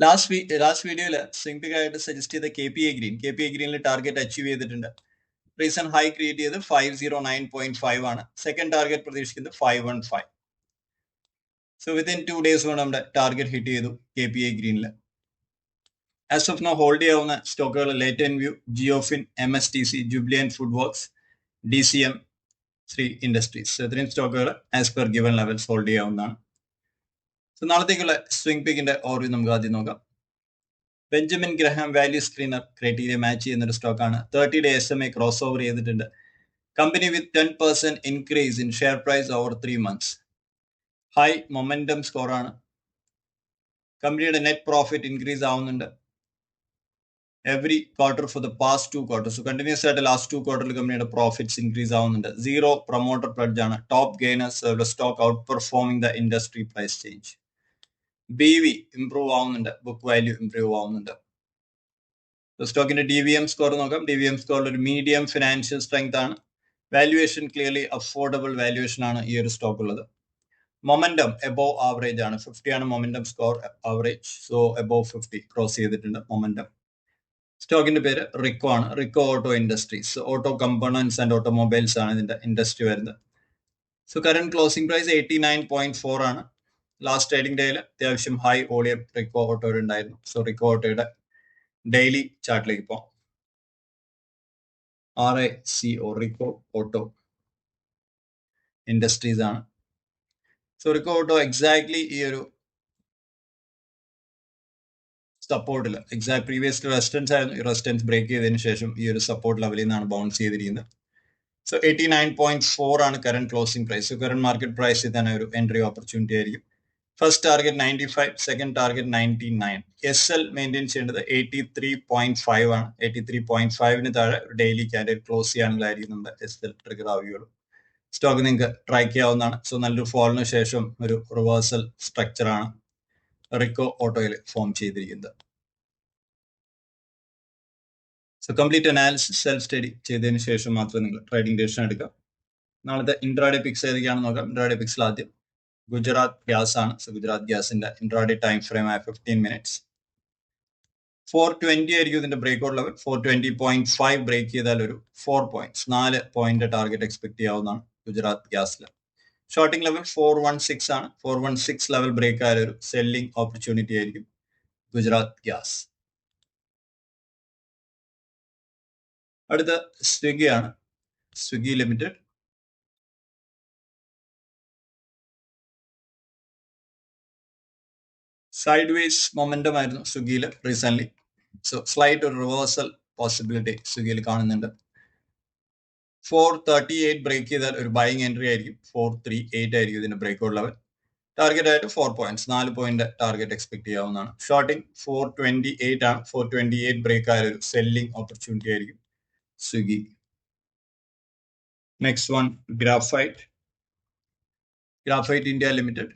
Last വീഡിയോയിൽ swing പിക്ക് ആയിട്ട് suggest ചെയ്ത കെ പി ഐ ഗ്രീനിൽ ടാർഗറ്റ് അച്ചീവ് ചെയ്തിട്ടുണ്ട്. റീസെന്റ് ഹൈ ക്രിയേറ്റ് ചെയ്ത് 509.5 ആണ്. സെക്കൻഡ് ടാർഗറ്റ് പ്രതീക്ഷിക്കുന്നത് 515. സോ വിത്തിൻ 2 days കൊണ്ട് നമ്മുടെ ടാർഗറ്റ് ഹിറ്റ് ചെയ്തു കെ പി ഐ ഗ്രീനിൽ. ആസ് ഓഫ് നോ ഹോൾഡ് ചെയ്യാവുന്ന സ്റ്റോക്കുകൾ Latent View, Jiofin, MSTC, Jubilant Food Works, DCM, Shree Industries. ഇത്രയും സ്റ്റോക്കുകൾ as per given levels hold ചെയ്യാവുന്നതാണ്. സോ നാളത്തേക്കുള്ള സ്വിംഗ് പിക്കിന്റെ ഓർഡർ നമുക്ക് ആദ്യം നോക്കാം. Benjamin Graham value screener criteria match ചെയ്യുന്ന ഒരു സ്റ്റോക്കാണ്. 30-day SMA ക്രോസ് ഓവർ ചെയ്തിട്ടുണ്ട്. Company with 10% increase in share price over 3 months. High momentum സ്കോറാണ്. കമ്പനിയുടെ നെറ്റ് പ്രോഫിറ്റ് ഇൻക്രീസ് ആവുന്നുണ്ട് every quarter for the past 2 quarters. So continuous ആയിട്ട് last 2 quarters കമ്പനിയുടെ profits increase ആവുന്നുണ്ട്. 0 promoter pledge ആണ്. Top gainers stock outperforming the industry price change. BV improve ആവുന്നുണ്ട്. Book value improve ആവുന്നുണ്ട്. സ്റ്റോക്കിന്റെ DVM score നോക്കാം. DVM സ്കോറിൽ ഒരു മീഡിയം ഫിനാൻഷ്യൽ സ്ട്രെങ്ത് ആണ്. വാല്യുവേഷൻ ക്ലിയർലി അഫോർഡബിൾ വാല്യുവേഷൻ ആണ് ഈ ഒരു സ്റ്റോക്ക് ഉള്ളത്. മൊമെന്റം എബോവ് ആവറേജ് ആണ്. 50 ആണ് momentum score average. So above 50 cross ചെയ്തിട്ടുണ്ട് മൊമെന്റം. സ്റ്റോക്കിന്റെ പേര് റിക്കോ ആണ്. Rico auto industries. Auto components and automobiles ആണ് ഇതിന്റെ ഇൻഡസ്ട്രി വരുന്നത്. സോ കറന്റ് ക്ലോസിംഗ് പ്രൈസ് 89.4 ആണ്. ലാസ്റ്റ് ട്രേഡിംഗ് ഡേയിൽ അത്യാവശ്യം ഹൈ വോളിയം റിക്കോ ഓട്ടോയിൽ ഉണ്ടായിരുന്നു. സോ റിക്കോ ഓട്ടോയുടെ ഡെയിലി ചാർട്ടിലേക്ക് പോകാം. RICO റിക്കോ ഓട്ടോ ഇൻഡസ്ട്രീസ് ആണ്. സോ റിക്കോ ഓട്ടോ എക്സാക്ട്ലി ഈ ഒരു സപ്പോർട്ടിൽ പ്രീവിയസ് റെസിസ്റ്റൻസ് ആയിരുന്നു. ഈ റെസിസ്റ്റൻസ് ബ്രേക്ക് ചെയ്തതിനു ശേഷം ഈ ഒരു സപ്പോർട്ട് ലെവലിൽ നിന്നാണ് ബൗൺസ് ചെയ്തിരിക്കുന്നത്. സോ 89.4 ആണ് current closing price. So current market പ്രൈസിൽ തന്നെ ഒരു എൻട്രി ഓപ്പർച്യൂണിറ്റി ആയിരിക്കും. First target 95, second target 99. SL maintain ചെയ്യേണ്ടത് 83.5 ആണ്. 83.5-ന് താഴെ ഡെയിലി ക്യാൻഡിൽ ക്ലോസ് ചെയ്യാനുള്ളതായിരിക്കും നമ്മുടെ SL ട്രിഗർ ആവുകയുള്ളൂ. സ്റ്റോക്ക് നിങ്ങൾക്ക് ട്രാക്ക് ചെയ്യാവുന്നതാണ്. സോ നല്ലൊരു ഫോളിന് ശേഷം ഒരു റിവേഴ്സൽ സ്ട്രക്ചറാണ് റിക്കോ ഓട്ടോയിൽ ഫോം ചെയ്തിരിക്കുന്നത്. So complete analysis self study ചെയ്തതിനു ശേഷം മാത്രം നിങ്ങൾ ട്രേഡിംഗ് ഡിസിഷൻ എടുക്കുക. നാളത്തെ ഇൻട്രാഡേ പിക്സ് ഏതൊക്കെയാണെന്ന് നോക്കാം. ഇൻട്രാഡേ പിക്സിൽ ആദ്യം ഗുജറാത്ത് ഗ്യാസ് ആണ്. സോ ഗുജറാത്ത് ഗ്യാസിന്റെ ഇൻട്രാഡേ ടൈം ഫ്രെയിം ആയ 15 minutes. 420 ആയിരിക്കും ഇതിന്റെ ബ്രേക്ക്ഔട്ട് ലെവൽ. 420.5 ബ്രേക്ക് ചെയ്താൽ ഒരു 4 points 4 പോയിന്റ് ടാർഗറ്റ് എക്സ്പെക്ട് ചെയ്യാവുന്നതാണ് ഗുജറാത്ത് ഗ്യാസിൽ. ഷോർട്ടിംഗ് ലെവൽ 416 ആണ്. 416 ലെവൽ ബ്രേക്ക് ആയ ഒരു സെല്ലിംഗ് ഓപ്പർച്യൂണിറ്റി ആയിരിക്കും ഗുജറാത്ത് ഗ്യാസ്. അടുത്ത സ്വിഗ്ഗി ആണ്. Swiggy limited. Side vase momentum ആയിരുന്നു സ്വിഗ്ഗിയിൽ റീസെന്റ്. സോ സ്ലൈറ്റ് ഒരു റിവേഴ്സൽ പോസിബിലിറ്റി സ്വിഗ്ഗിയിൽ കാണുന്നുണ്ട്. 438 ബ്രേക്ക് ചെയ്താൽ ഒരു ബൈങ് എൻട്രി ആയിരിക്കും. 438 ആയിരിക്കും ഇതിന്റെ ബ്രേക്ക്ഔട്ട് ലെവൽ. ടാർഗറ്റ് ആയിട്ട് 4 points 4 പോയിന്റ് ടാർഗറ്റ് എക്സ്പെക്ട് ചെയ്യാവുന്നതാണ്. ഷോർട്ടിംഗ് 428 ആണ്. 428 ബ്രേക്ക് ആയ ഒരു സെല്ലിംഗ് ഓപ്പർച്യൂണിറ്റി ആയിരിക്കും Swiggy. Next one graphite India limited.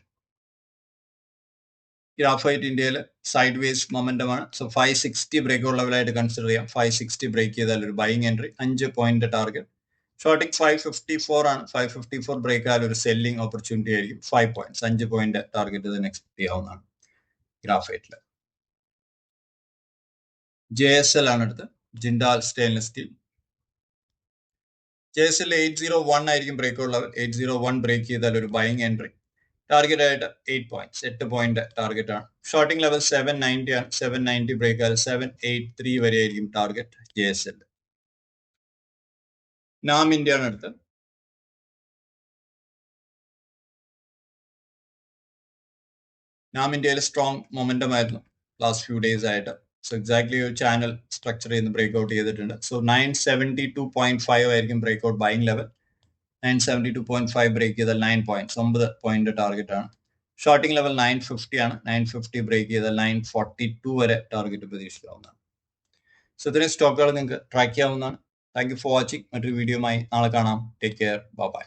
Graphite ഇന്ത്യയിൽ സൈഡ് വേസ് മൊമെന്റം ആണ്. സോ 560 ബ്രേക്ക്ഔട്ട് ലെവലായിട്ട് കൺസിഡർ ചെയ്യാം. 560 ബ്രേക്ക് ചെയ്താൽ ഒരു buying entry. 5 point target. Shorting 554 ആണ്. 554 ബ്രേക്ക് ആയാൽ ഒരു സെല്ലിംഗ് ഓപ്പർച്യൂണിറ്റി ആയിരിക്കും. 5 points 5 പോയിന്റ് ടാർഗറ്റ് തന്നെ എക്സ്പെക്ട് ചെയ്യാവുന്നതാണ് ഗ്രാഫൈറ്റിൽ. JSL ആണ് അടുത്ത്. Jindal stainless steel. JSL 801 ആയിരിക്കും ബ്രേക്ക്ഔട്ട് ലെവൽ. 801 ബ്രേക്ക് ചെയ്താൽ ഒരു ബൈങ് എൻട്രി. ടാർഗറ്റ് ആയിട്ട് 8 points 8 പോയിന്റ് ടാർഗറ്റ് ആണ്. ഷോർട്ടിംഗ് ലെവൽ 790 ആണ്. 790 ബ്രേക്ക് ആയാൽ 783 വരെ ആയിരിക്കും ടാർഗറ്റ് JSL. നാം ഇന്ത്യ ആണ് അടുത്ത്. നാം ഇന്ത്യയിൽ സ്ട്രോങ് മൊമെന്റം ആയിരുന്നു ലാസ്റ്റ് ഫ്യൂ ഡേയ്സ് ആയിട്ട്. സോ എക്സാക്ട്ലി ഒരു ചാനൽ സ്ട്രക്ചർ ചെയ്യുന്ന ബ്രേക്ക്ഔട്ട് ചെയ്തിട്ടുണ്ട്. സോ 972.5 ആയിരിക്കും ബ്രേക്ക്ഔട്ട് ബൈങ് ലെവൽ. 972.5 ബ്രേക്ക് ചെയ്താൽ 9 points 9 പോയിന്റ് ടാർഗറ്റ് ആണ്. ഷോർട്ടിംഗ് ലെവൽ 950 ആണ്. 950 ബ്രേക്ക് ചെയ്താൽ 942 വരെ ടാർഗറ്റ് പ്രതീക്ഷിക്കാവുന്നതാണ്. സോ ഇത്രയും സ്റ്റോക്കുകൾ നിങ്ങൾക്ക് ട്രാക്ക് ചെയ്യാവുന്നതാണ്. Thank you for watching. മറ്റൊരു വീഡിയോയുമായി നാളെ കാണാം. Take care. ബൈ.